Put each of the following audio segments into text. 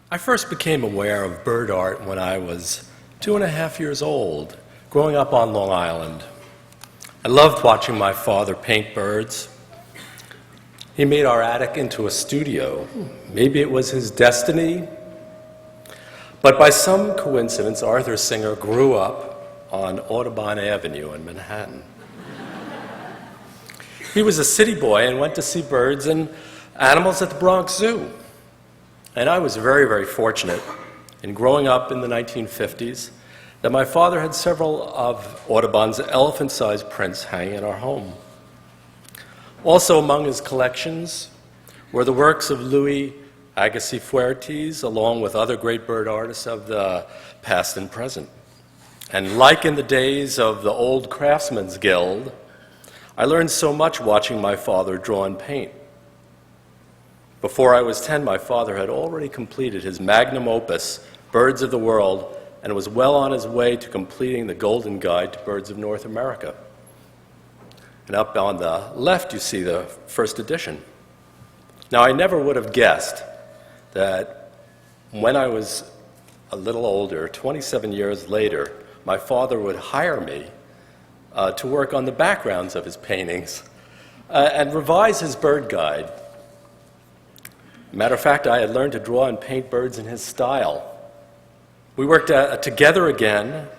I first became aware of bird art when I was 2.5 years old, growing up on Long Island. I loved watching my father paint birds. He made our attic into a studio. Maybe it was his destiny. But by some coincidence, Arthur Singer grew up on Audubon Avenue in Manhattan. He was a city boy and went to see birds and animals at the Bronx Zoo. And I was very, very fortunate in growing up in the 1950s that my father had several of Audubon's elephant-sized prints hanging in our home. Also among his collections were the works of Louis Agassiz-Fuertes, along with other great bird artists of the past and present. And like in the days of the old Craftsmen's Guild, I learned so much watching my father draw and paint. Before I was 10, my father had already completed his magnum opus, Birds of the World, and was well on his way to completing the Golden Guide to Birds of North America. And up on the left, you see the first edition. Now, I never would have guessed that when I was a little older, 27 years later, my father would hire me to work on the backgrounds of his paintings and revise his bird guide. Matter of fact, I had learned to draw and paint birds in his style. We worked together again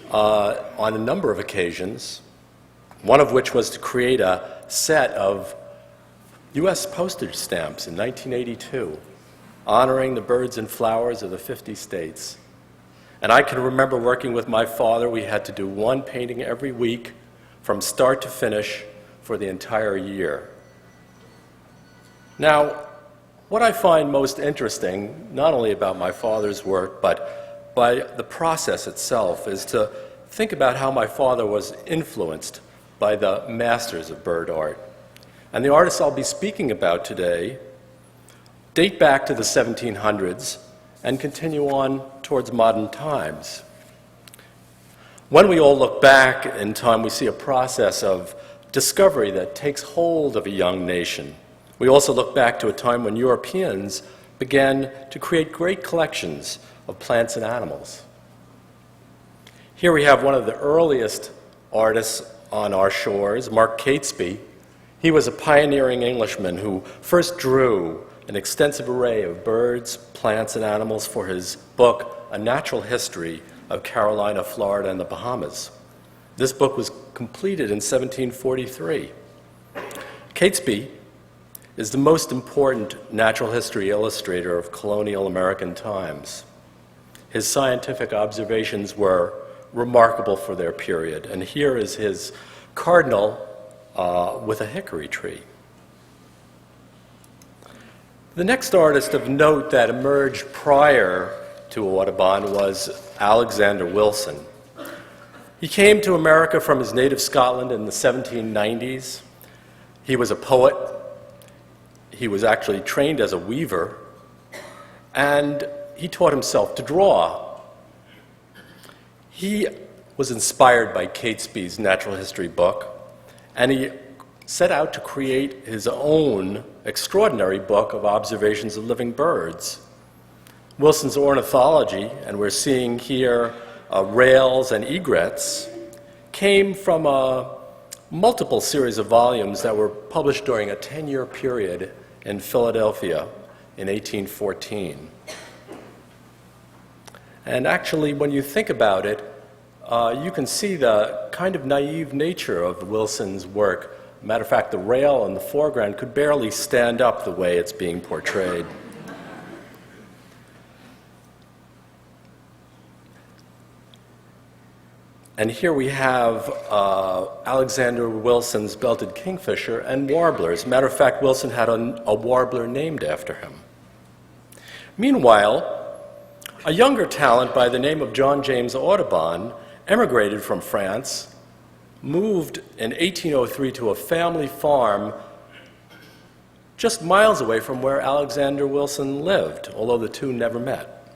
on a number of occasions, one of which was to create a set of U.S. postage stamps in 1982, honoring the birds and flowers of the 50 states. And I can remember working with my father. We had to do one painting every week from start to finish for the entire year. Now, what I find most interesting, not only about my father's work, but by the process itself, is to think about how my father was influenced by the masters of bird art. And the artists I'll be speaking about today date back to the 1700s and continue on towards modern times. When we all look back in time, we see a process of discovery that takes hold of a young nation. We also look back to a time when Europeans began to create great collections of plants and animals. Here we have one of the earliest artists on our shores, Mark Catesby. He was a pioneering Englishman who first drew an extensive array of birds, plants, and animals for his book, A Natural History of Carolina, Florida, and the Bahamas. This book was completed in 1743. Catesby is the most important natural history illustrator of colonial American times. His scientific observations were remarkable for their period, and here is his cardinal with a hickory tree. The next artist of note that emerged prior to Audubon was Alexander Wilson. He came to America from his native Scotland in the 1790s. He was a poet. He was actually trained as a weaver, and he taught himself to draw. He was inspired by Catesby's natural history book, and he set out to create his own extraordinary book of observations of living birds. Wilson's ornithology, and we're seeing here rails and egrets, came from a multiple series of volumes that were published during a 10-year period in Philadelphia in 1814. And actually, when you think about it, you can see the kind of naive nature of Wilson's work. Matter of fact, the rail in the foreground could barely stand up the way it's being portrayed. And here we have Alexander Wilson's belted kingfisher and warblers. Matter of fact, Wilson had a warbler named after him. Meanwhile, a younger talent by the name of John James Audubon emigrated from France, moved in 1803 to a family farm just miles away from where Alexander Wilson lived, although the two never met.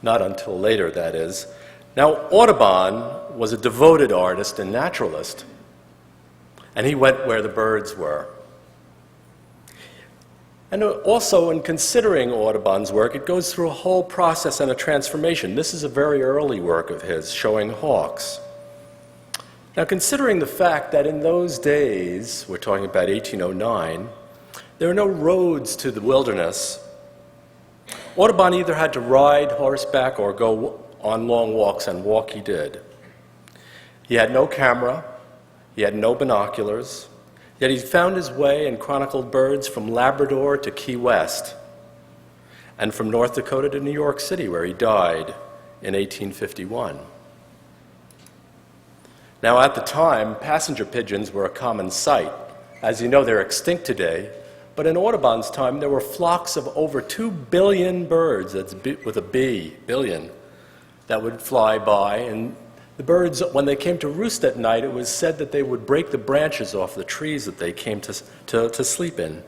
Not until later, that is. Now, Audubon was a devoted artist and naturalist, and he went where the birds were. And also, in considering Audubon's work, it goes through a whole process and a transformation. This is a very early work of his, showing hawks. Now, considering the fact that in those days, we're talking about 1809, there were no roads to the wilderness, Audubon either had to ride horseback or go on long walks, and walk he did. He had no camera, he had no binoculars, yet he found his way and chronicled birds from Labrador to Key West, and from North Dakota to New York City, where he died in 1851. Now, at the time, passenger pigeons were a common sight. As you know, they're extinct today, but in Audubon's time, there were flocks of over 2 billion birds, that's with a B, billion, that would fly by, and the birds, when they came to roost at night, it was said that they would break the branches off the trees that they came to sleep in.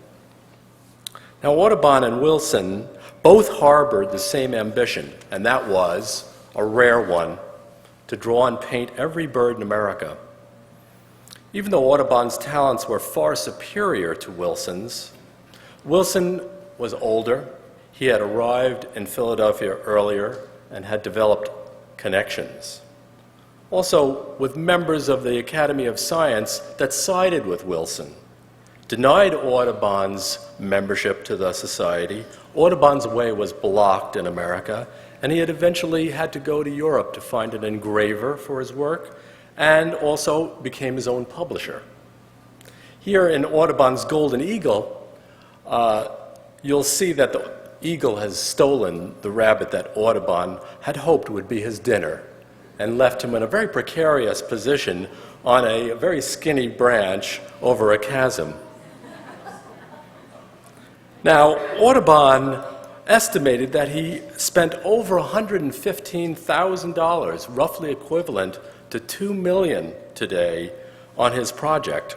Now, Audubon and Wilson both harbored the same ambition, and that was a rare one, to draw and paint every bird in America. Even though Audubon's talents were far superior to Wilson's, Wilson was older, he had arrived in Philadelphia earlier, and had developed connections. Also, with members of the Academy of Science that sided with Wilson, denied Audubon's membership to the society. Audubon's way was blocked in America, and he had eventually had to go to Europe to find an engraver for his work, and also became his own publisher. Here in Audubon's Golden Eagle, you'll see that the eagle has stolen the rabbit that Audubon had hoped would be his dinner, and left him in a very precarious position on a very skinny branch over a chasm. Now, Audubon estimated that he spent over $115,000, roughly equivalent to $2 million today, on his project.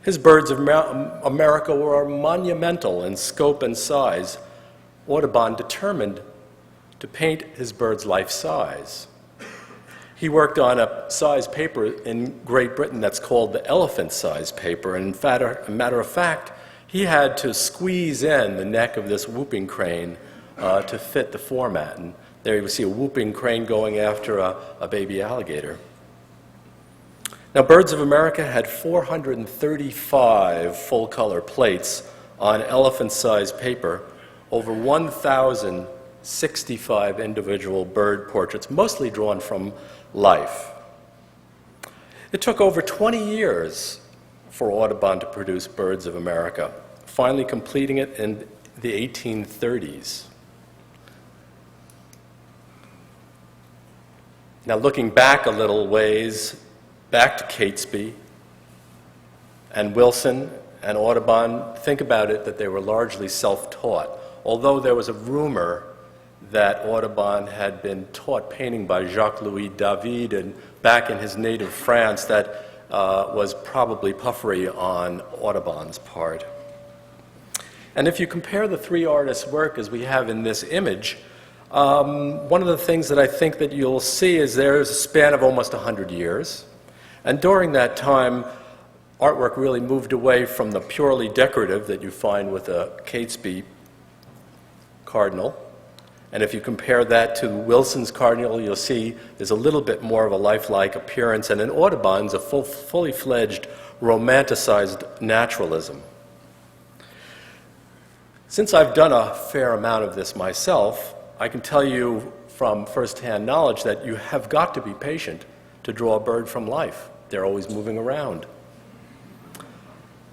His Birds of America were monumental in scope and size. Audubon determined to paint his birds life-size. He worked on a size paper in Great Britain that's called the elephant size paper, and a matter of fact, he had to squeeze in the neck of this whooping crane to fit the format. And there you see a whooping crane going after a baby alligator. Now, Birds of America had 435 full-color plates on elephant-size paper, over 1,065 individual bird portraits, mostly drawn from life. It took over 20 years for Audubon to produce Birds of America, finally completing it in the 1830s. Now, looking back a little ways, back to Catesby and Wilson and Audubon, think about it that they were largely self-taught. Although there was a rumor that Audubon had been taught painting by Jacques-Louis David, and back in his native France, that was probably puffery on Audubon's part. And if you compare the three artists' work as we have in this image, one of the things that I think that you'll see is there's a span of almost 100 years. And during that time, artwork really moved away from the purely decorative that you find with a Catesby cardinal. And if you compare that to Wilson's cardinal, you'll see there's a little bit more of a lifelike appearance, and in Audubon's a fully fledged romanticized naturalism. Since I've done a fair amount of this myself, I can tell you from firsthand knowledge that you have got to be patient to draw a bird from life. They're always moving around.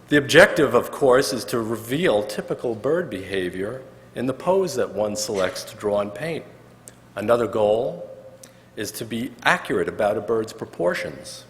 The objective, of course, is to reveal typical bird behavior in the pose that one selects to draw and paint. Another goal is to be accurate about a bird's proportions.